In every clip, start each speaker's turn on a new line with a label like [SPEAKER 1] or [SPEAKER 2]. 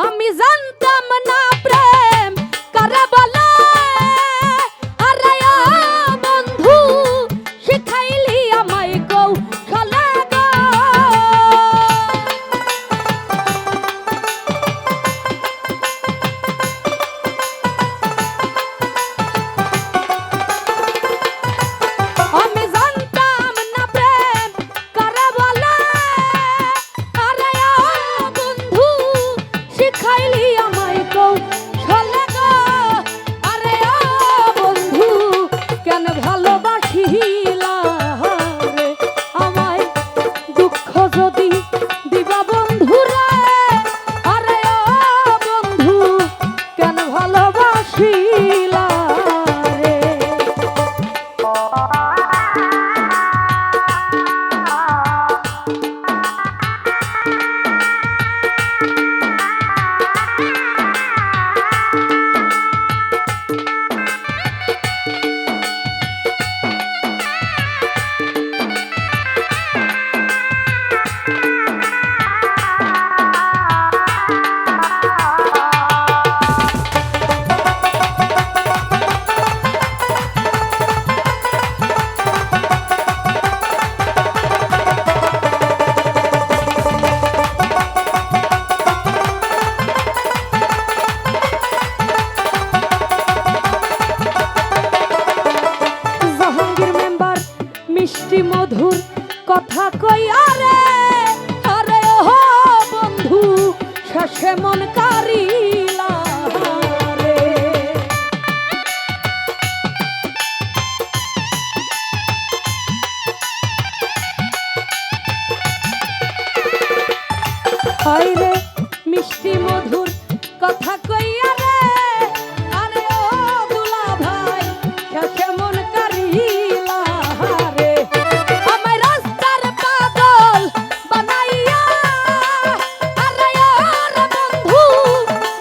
[SPEAKER 1] আমি জানতাম না প্রেম কারে বলে, আরে ও বন্ধু শিখাইলি আমায় কৌশলে গো। আমি জানতাম না প্রেম কারে বলে, আরে ও বন্ধু শিখাইলি আমায় কৌশলে গো। আরে ও বন্ধু কেন ভালোবাসিলা রে আমায় দুঃখ যদি দিবা বন্ধু রে। আরে ও বন্ধু কেন ভালোবাসিলা রে। মিষ্টি মধুর কথা কইয়া রে, আরে ও বন্ধু শেষে মন কারিলা রে। হায় রে মিষ্টি মধুর কথা কইয়া রে, আরে ও দুলা ভাই শেষে মন কারিলা রে। আমায় রাস্তার পাগল বানাইয়া, আরে ও বন্ধু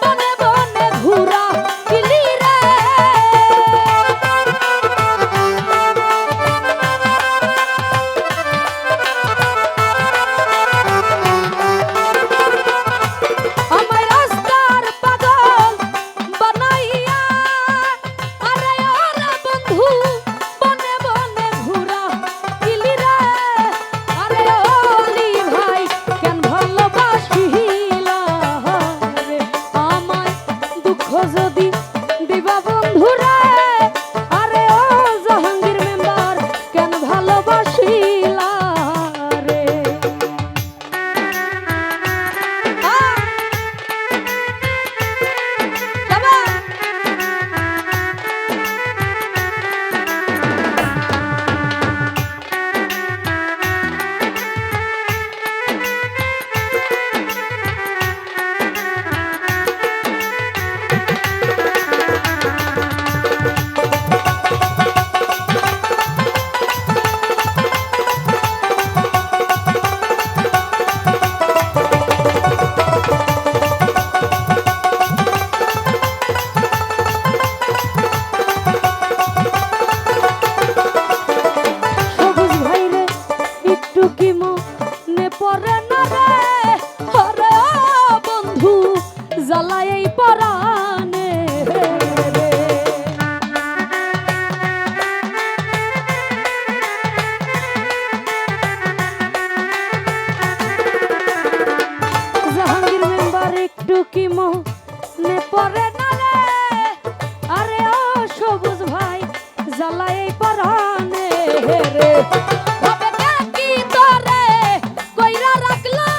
[SPEAKER 1] বনে বনে ঘুরা কিলি রে। আমায় রাস্তার পাগল বানাইয়া, আরে ও বন্ধু বনে বনে ঘুরা কিলি রে। আরে ও আলী ভাই কেন ভালোবাসিলা রে আমায় দুঃখ যদি দিবা বন্ধু রে। আরে ও জাহাঙ্গীর মেম্বার কেন ভালোবাসিলা রে। যাবা সবুজ ভাই রে একটু কি মনে পড়ে না রে। আরে ও বন্ধু জ্বালায় এই পরাণে রে। জাহাঙ্গীর মেম্বার একটু কি মনে পড়ে না রে। আরে ও সবুজ ভাই জ্বালায় এই পরাণে রে। ভাবে কি তোরে কইরা রাখলা,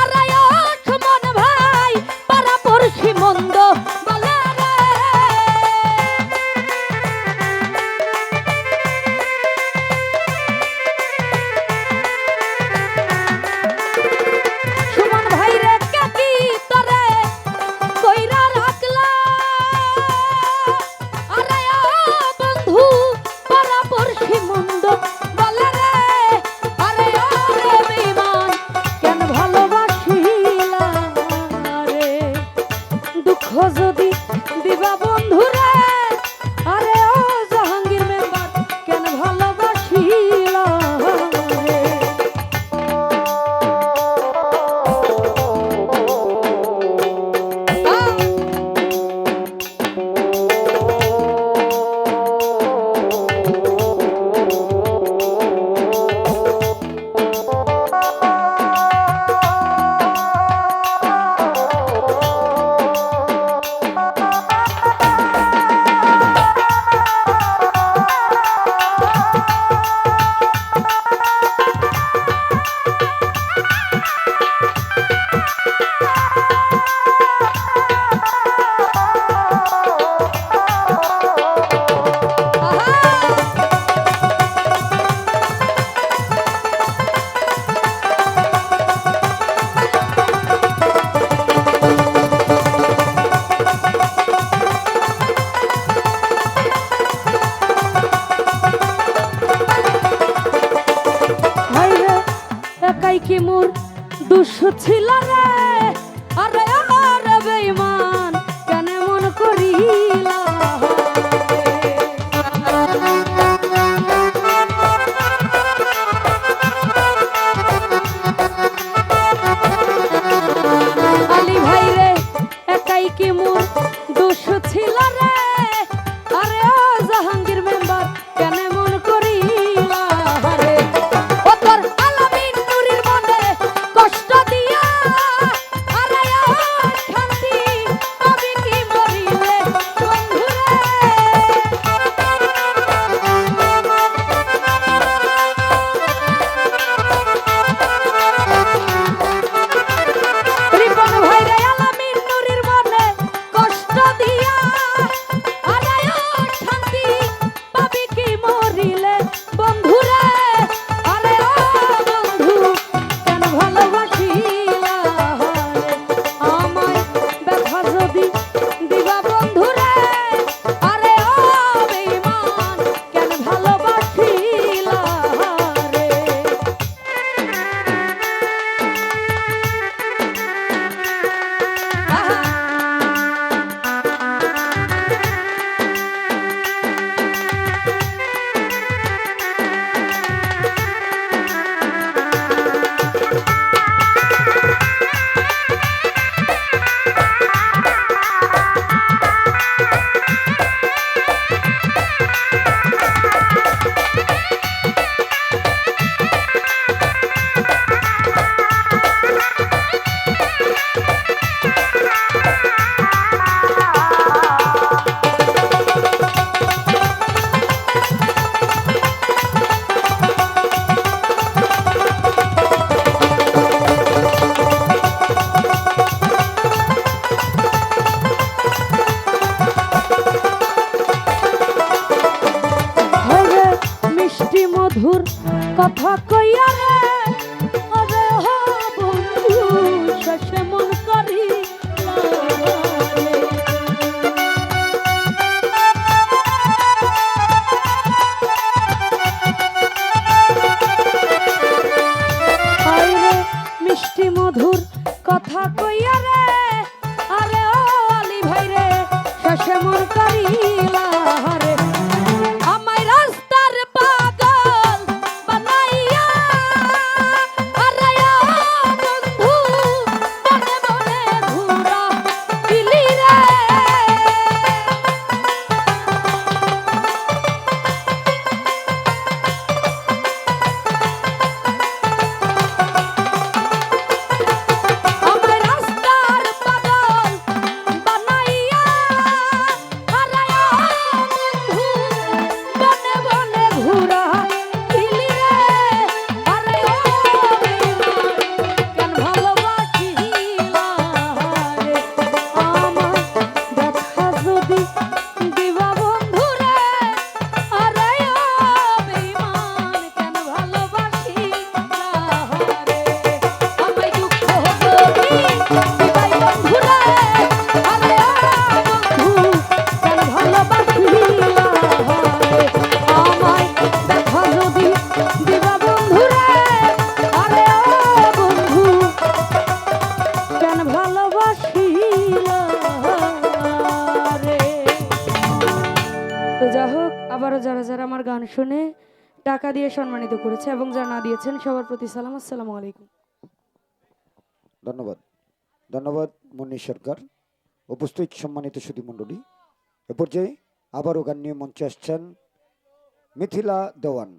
[SPEAKER 1] আরে ও সুমন ভাই পাড়া পড়শি মন্দ বলে রে। সুমন ভাই রে কি তোরে কইরা রাখলা, আরে ও বন্ধু পাড়া পড়শি মন্দ বলে ছিল রে, আরে আরে বেঈমান কেন মন করিলা। আলী ভাই রে একাই কি মোর দোষ ছিল রে, আরে ও জাহাঙ্গীর মেম্বার কেন মন করিলা রে। ও তোর আলামিন নুরির মনে কষ্ট দিয়া, আরে ও শান্তি আমি কি মরিলে বন্ধু রে। রিপন ভাই রে আলামিন নুরির মনে কষ্ট দিয়া, আরে ও শান্তি পাবি কি মরিলে বন্ধু রে। আরে ও বন্ধু কেন ভালোবাসিলা রে, আমায় ব্যথা যদি দিবা বন্ধু রে। আরে ও বেঈমান কেন ভালোবাসিলা রে। হরে মিষ্টি মধুর কথা কইয়া রে, আরে হো বন্ধু শেষে মন করিলা রে। হায় রে মিষ্টি মধুর কথা কইয়া রে, আরে ও আলী ভাই রে শেষে মন করিলা রে। আমায় রাস্তার পাগল বানাইয়া, আরে ও বন্ধু মনে মনে ঘুরা দিলি রে। আমায় রাস্তার পাগল বানাইয়া, আরে ও বন্ধু বনে বনে ঘুরা দিলি রে। আরে ও বেঈমান কেন ভালোবাসিলা রে, আমায় ব্যথা যদি দিবা বন্ধু রে। আরে ও বেঈমান কেন ভালোবাসিলা রে, আমায় দুঃখ যদি দিবাই বন্ধু রে। আরে ও বন্ধু কেন ভালোবাসিলা রে, আমায় ব্যথা যদি দিবা বন্ধু রে। আরে ও বন্ধু কেন ভালোবাসিলা রে। তো যা হোক, আবারও যারা যারা আমার গান শুনে টাকা দিয়ে সম্মানিত করেছে এবং যারা না দিয়েছেন সবার প্রতি সালাম, আসসালামু আলাইকুম।
[SPEAKER 2] ধন্যবাদ। ধন্যবাদ মুন্নি সরকার। উপস্থিত সম্মানিত সুধী মণ্ডলী, এ পর্যায়ে আবারও গান নিয়ে মঞ্চে আসছেন মিথিলা দেওয়ান।